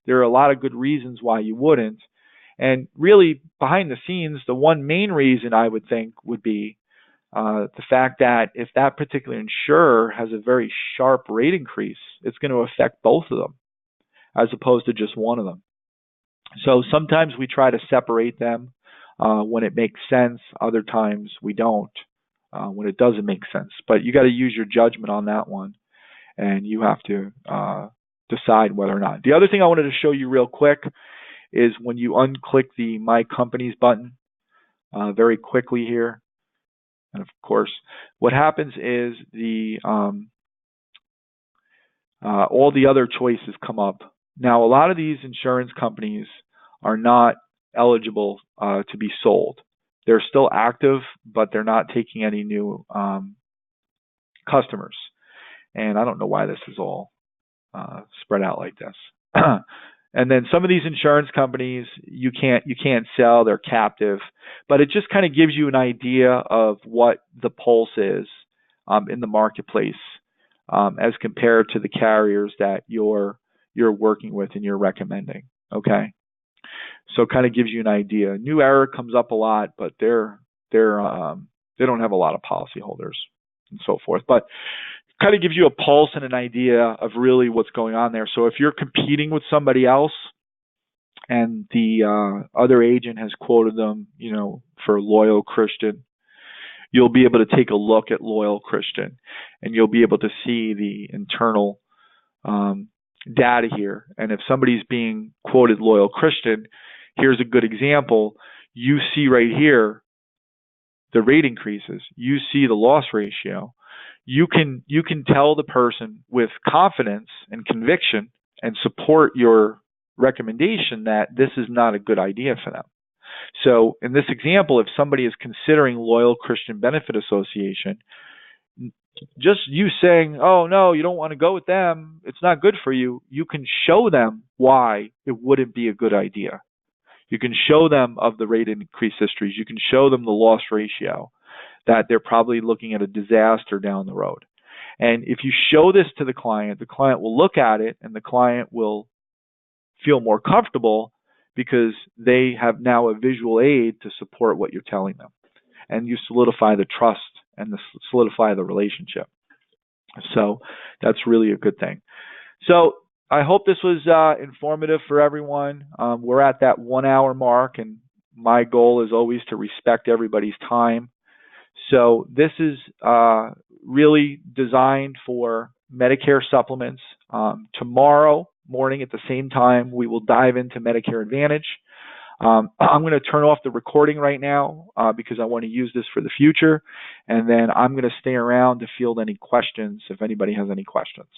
there are a lot of good reasons why you wouldn't. And really, behind the scenes, the one main reason I would think would be the fact that if that particular insurer has a very sharp rate increase, it's going to affect both of them as opposed to just one of them. So sometimes we try to separate them when it makes sense. Other times we don't when it doesn't make sense. But you got to use your judgment on that one, and you have to decide whether or not. The other thing I wanted to show you real quick is when you unclick the My Companies button very quickly here. And of course, what happens is all the other choices come up. Now, a lot of these insurance companies are not eligible to be sold. They're still active, but they're not taking any new customers. And I don't know why this is all spread out like this. And then some of these insurance companies you can't sell, they're captive, but it just kind of gives you an idea of what the pulse is in the marketplace as compared to the carriers that you're working with and you're recommending. Okay, so it kind of gives you an idea. New Era comes up a lot, but they don't have a lot of policyholders and so forth, but kind of gives you a pulse and an idea of really what's going on there. So if you're competing with somebody else and the other agent has quoted them, for Loyal Christian, you'll be able to take a look at Loyal Christian and you'll be able to see the internal data here. And if somebody's being quoted Loyal Christian, here's a good example. You see right here the rate increases. You see the loss ratio. You can tell the person with confidence and conviction and support your recommendation that this is not a good idea for them. So in this example, if somebody is considering Loyal Christian Benefit Association, just you saying, oh, no, you don't want to go with them, it's not good for you, you can show them why it wouldn't be a good idea. You can show them of the rate increase histories. You can show them the loss ratio, that they're probably looking at a disaster down the road. And if you show this to the client will look at it and the client will feel more comfortable because they have now a visual aid to support what you're telling them. And you solidify the trust and solidify the relationship. So that's really a good thing. So I hope this was informative for everyone. We're at that 1 hour mark, and my goal is always to respect everybody's time. So this is really designed for Medicare supplements. Tomorrow morning at the same time, we will dive into Medicare Advantage. I'm going to turn off the recording right now because I want to use this for the future, and then I'm going to stay around to field any questions if anybody has any questions.